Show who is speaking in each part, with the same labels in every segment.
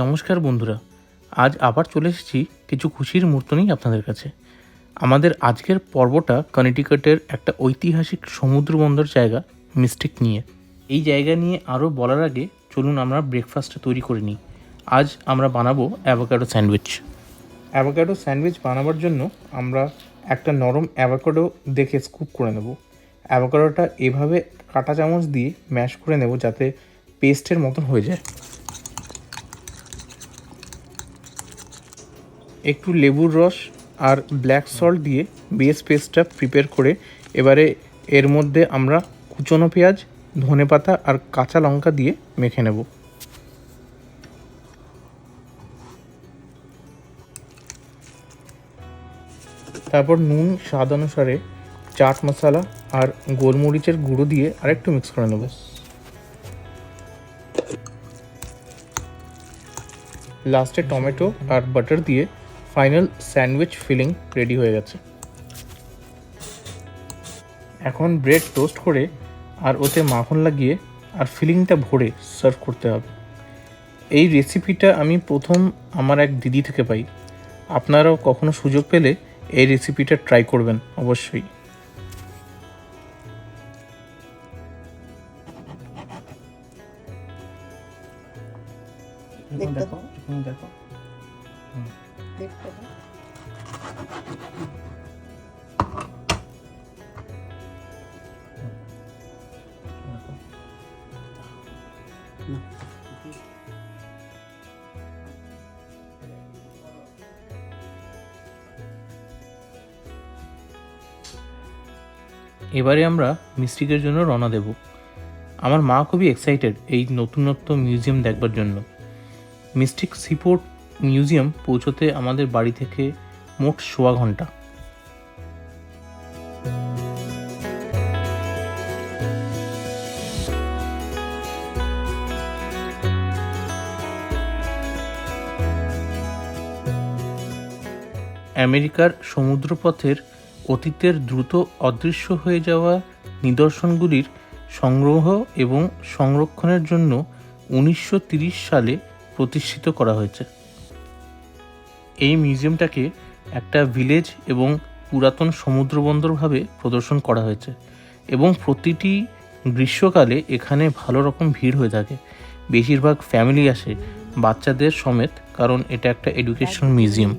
Speaker 1: নমস্কার বন্ধুরা, আজ আবার চলে এসেছি কিছু খুশির মুহূর্ত নিয়ে আপনাদের কাছে। আমাদের আজকের পর্বটা কানেটিকাটের একটা ঐতিহাসিক সমুদ্র বন্দর জায়গা মিস্টিক নিয়ে। এই জায়গা নিয়ে আরও বলার আগে চলুন আমরা ব্রেকফাস্টটা তৈরি করে নিই। আজ আমরা বানাবো অ্যাভোকাডো স্যান্ডউইচ। অ্যাভোকাডো স্যান্ডউইচ বানাবার জন্য আমরা একটা নরম অ্যাভোকাডো দেখে স্কুপ করে নেব। অ্যাভোকাডোটা এভাবে কাঁটা চামচ দিয়ে ম্যাশ করে নেব যাতে পেস্টের মতন হয়ে যায়। একটু লেবুর রস আর ব্ল্যাক সল্ট দিয়ে বেস পেস্টটা প্রিপেয়ার করে এবারে এর মধ্যে আমরা কুচনো পেঁয়াজ, ধনেপাতা আর কাঁচা লঙ্কা দিয়ে মেখে নেব। তারপর নুন স্বাদ অনুসারে, চাট মশলা আর গোলমরিচের গুঁড়ো দিয়ে আরেকটু মিক্স করে নেব। লাস্টে টমেটো আর বাটার দিয়ে ফাইনাল স্যান্ডউইচ ফিলিং রেডি হয়ে গেছে। এখন ব্রেড টোস্ট করে আর ওতে মাখন লাগিয়ে আর ফিলিংটা ভরে সার্ভ করতে হবে। এই রেসিপিটা আমি প্রথম আমার এক দিদি থেকে পাই। আপনারাও কখনো সুযোগ পেলে এই রেসিপিটা ট্রাই করবেন অবশ্যই। দেখো এবারে আমরা মিস্টিকের জন্য রওনা দেব। আমার মা খুবই এক্সাইটেড এই নতুনত্ব মিউজিয়াম দেখবার জন্য। মিস্টিক সিপোর্ট মিউজিয়াম পৌঁছতে আমাদের বাড়ি থেকে মোট 1.25 ঘন্টা। আমেরিকার সমুদ্রপথের অতীতের দ্রুত অদৃশ্য হয়ে যাওয়া নিদর্শনগুলির সংগ্রহ এবং সংরক্ষণের জন্য 1930 সালে প্রতিষ্ঠিত করা হয়েছে। এই মিউজিয়ামটাকে একটা ভিলেজ এবং পুরাতন সমুদ্রবন্দরভাবে প্রদর্শন করা হয়েছে এবং প্রতিটি গ্রীষ্মকালে এখানে ভালো রকম ভিড় হয়ে থাকে। বেশিরভাগ ফ্যামিলি আসে, বাচ্চাদের সমেত, কারণ এটা একটা এডুকেশন মিউজিয়াম।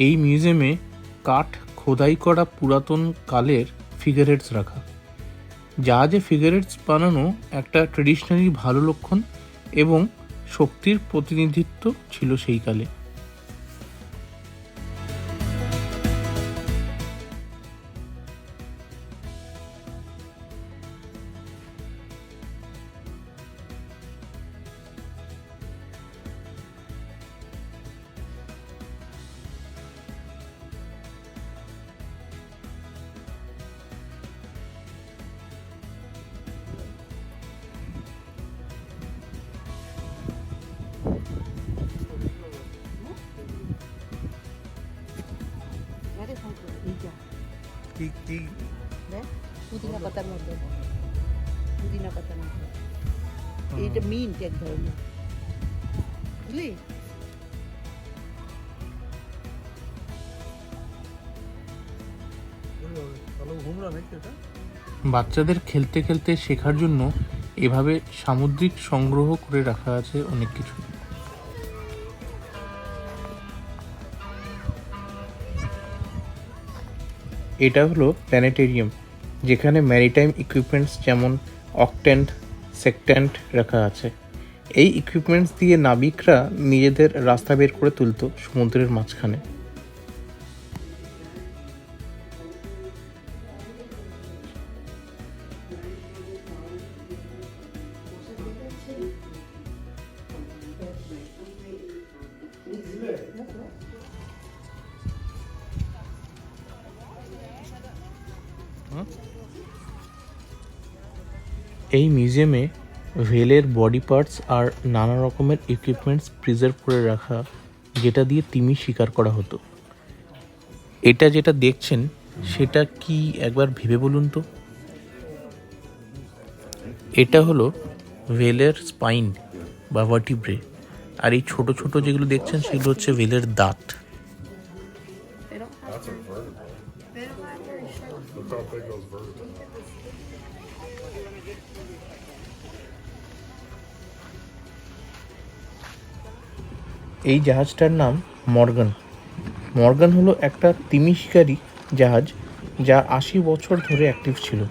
Speaker 1: এই মিউজিয়ামে কাঠ খোদাই করা পুরাতন কালের ফিগারেটস রাখা। জাহাজে ফিগারেটস বানানো একটা ট্রেডিশনালি ভালো লক্ষণ এবং শক্তির প্রতিনিধিত্ব ছিল সেই কালে।
Speaker 2: পুদিনা পাতার মধ্যে এইটা মিন্ট এক ধরনের, বুঝলি?
Speaker 1: বাচ্চাদের খেলতে খেলতে শেখার জন্য এভাবে সামুদ্রিক সংগ্রহ করে রাখা আছে অনেক কিছু। এটা হলো প্ল্যানেটেরিয়াম, যেখানে ম্যারিটাইম ইকুইপমেন্টস যেমন অকট্যান্ট, সেক্ট্যান্ট রাখা আছে। এই ইকুইপমেন্টস দিয়ে নাবিকরা নিজেদের রাস্তা বের করে তুলত সমুদ্রের মাঝখানে। এই মিউজিয়ামে ভেলের বডি পার্টস আর নানা রকমের ইকুইপমেন্টস প্রিজার্ভ করে রাখা, যেটা দিয়ে তিমি শিকার করা হতো। এটা যেটা দেখছেন সেটা কি একবার ভেবে বলুন তো। এটা হলো ভেলের স্পাইন বা ভার্টিব্রে, আর এই ছোট ছোট যেগুলো দেখছেন সেগুলো হচ্ছে ভেলের দাঁত। এই জাহাজটার নাম মর্গান। মর্গান হলো একটা তিমি শিকারী জাহাজ, যা 80 বছর ধরে অ্যাক্টিভ ছিল।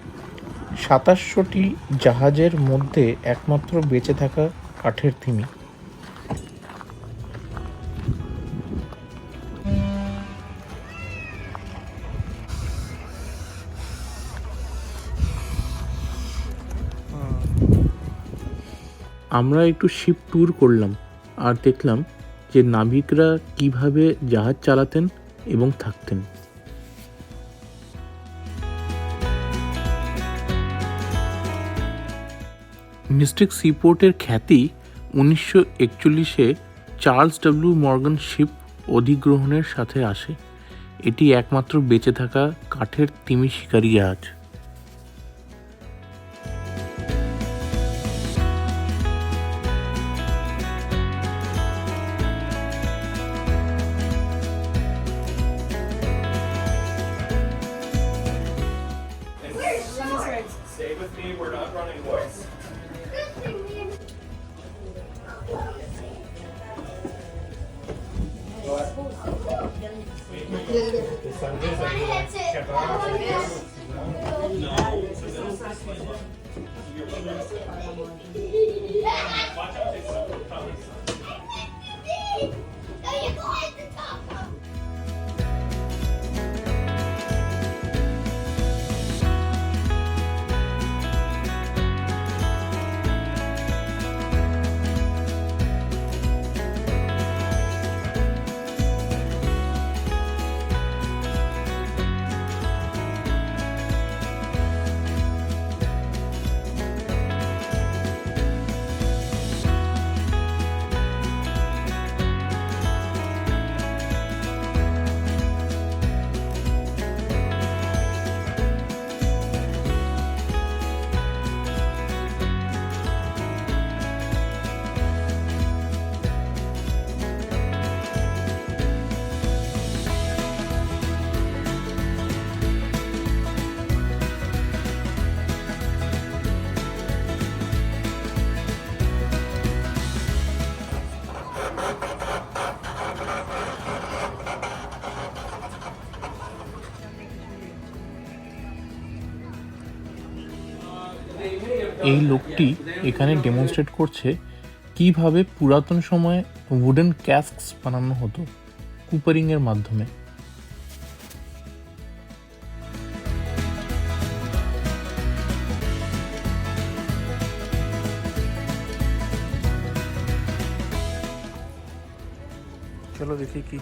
Speaker 1: 2700টি জাহাজের মধ্যে একমাত্র বেঁচে থাকা কাঠের তিমি। আমরা একটু শিপ ট্যুর করলাম আর দেখলাম যে নাবিকরা কিভাবে জাহাজ চালাতেন এবং থাকতেন। মিস্টিক সিপোর্টের খ্যাতি 1941-এ চার্লস ডব্লিউ মর্গান শিপ অধিগ্রহণের সাথে আসে। এটি একমাত্র বেঁচে থাকা কাঠের তিমি শিকারী জাহাজ।
Speaker 3: Stay with me, we're not running, boys.
Speaker 1: এই লোকটি এখানে ডেমনস্ট্রেট করছে কিভাবে পুরাতন সময়ে উডেন ক্যাস্কস বানানো হতো কুপারিং এর মাধ্যমে। চলো দেখি কি।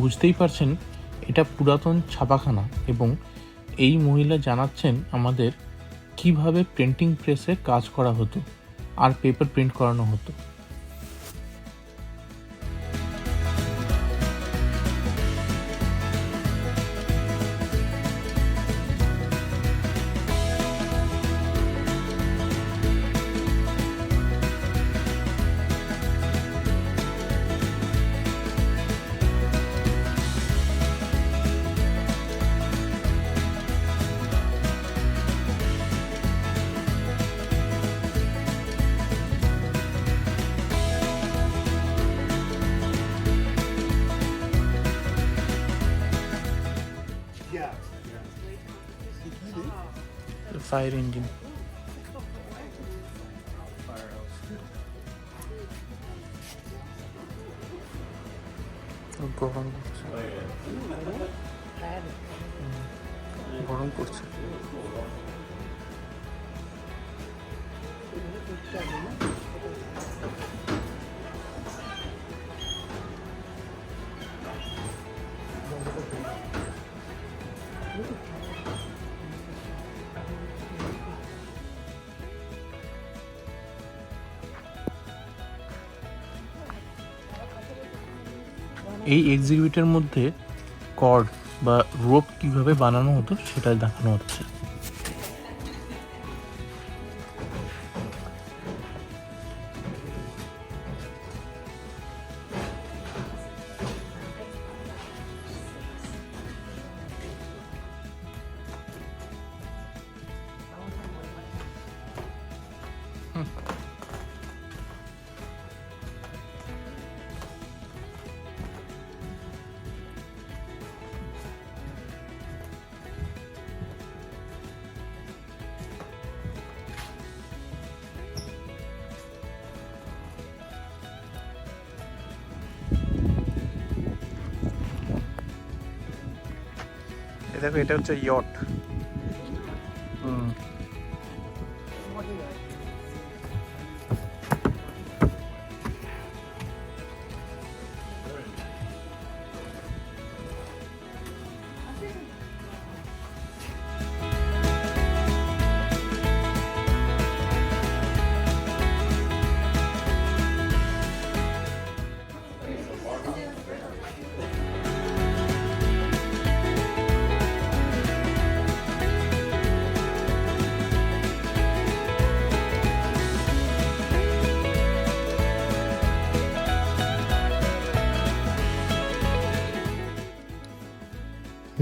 Speaker 1: বুঝতেই পারছেন এটা পুরাতন ছাপাখানা, এবং এই মহিলা জানাচ্ছেন আমাদের কিভাবে প্রিন্টিং প্রেসে কাজ করা হতো আর পেপার প্রিন্ট করানো হতো। Fire engine. গরম করছে, গরম করছে। এই এক্সিবিটের মধ্যে কর্ড বা রোপ কিভাবে বানানো হতো সেটা দেখানো হচ্ছে। দেখো এটা হচ্ছে ইয়ট।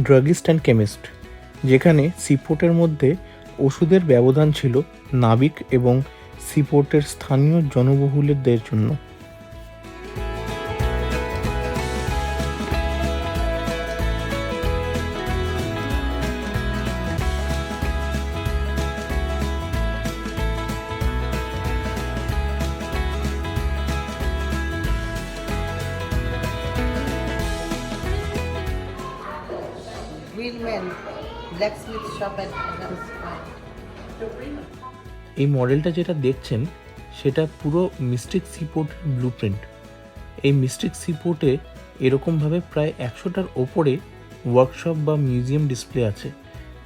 Speaker 1: ড্রাগিস্ট অ্যান্ড কেমিস্ট, যেখানে সিপোর্টের মধ্যে ওষুধের ব্যবধান ছিল নাবিক এবং সিপোর্টের স্থানীয় জনবহুলদের জন্য।
Speaker 2: Greenman, blacksmith shop at Adams Park.
Speaker 1: এই মডেলটা যেটা দেখছেন সেটা পুরো মিস্টিক সিপোর্টের ব্লুপ্রিন্ট। এই মিস্টিক সিপোর্টে এরকমভাবে প্রায় 100টার ওপরে ওয়ার্কশপ বা মিউজিয়াম ডিসপ্লে আছে,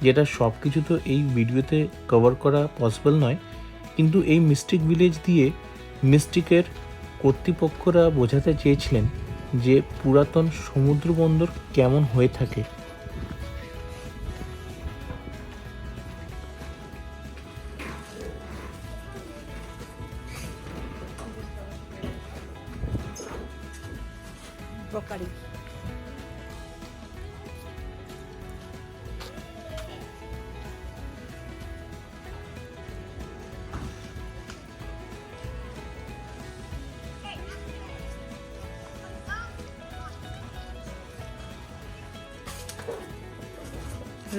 Speaker 1: যেটা সব কিছু তো এই ভিডিওতে কভার করা পসিবল নয়, কিন্তু এই মিস্টিক ভিলেজ দিয়ে মিস্টিকের কর্তৃপক্ষরা বোঝাতে চেয়েছিলেন যে পুরাতন সমুদ্র বন্দর কেমন হয়ে থাকে।
Speaker 2: Broccoli.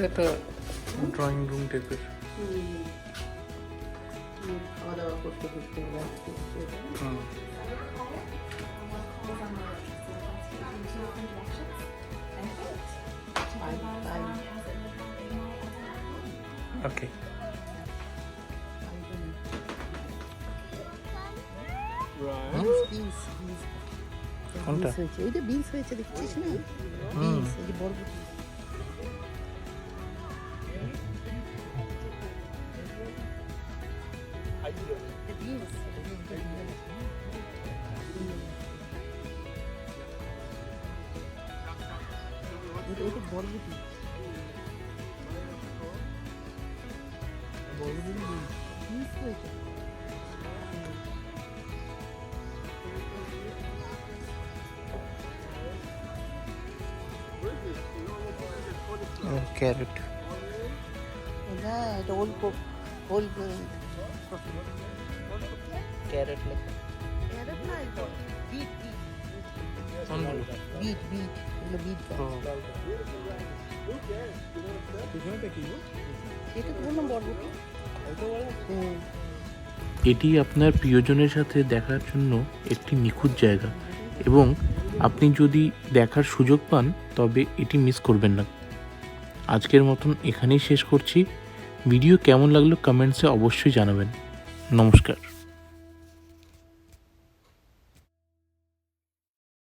Speaker 1: এটা ড্রয়িং রুম টাইপের।
Speaker 2: খাওয়া দাওয়া করতে করতে
Speaker 1: ওকে, কোনটা?
Speaker 2: ওই যে বিনস হয়েছে দেখছিস না, বিনস এই যে বরবটি। এটা বরবটি, বিনস হয়েছে।
Speaker 1: ক্যারেট,
Speaker 2: না এটা ওল ওল
Speaker 1: ক্যারেট লেখা।
Speaker 2: ক্যারেট না, এটা বিট
Speaker 1: কোনগুলো?
Speaker 2: বিট বিট এগুলো বিট। এটা তো বললাম বরবটি।
Speaker 1: এটি আপনার প্রিয়জনের সাথে দেখার জন্য একটি নিখুঁত জায়গা, এবং আপনি যদি দেখার সুযোগ পান তবে এটি মিস করবেন না। আজকের মতন এখানেই শেষ করছি। ভিডিও কেমন লাগলো কমেন্টসে অবশ্যই জানাবেন। নমস্কার।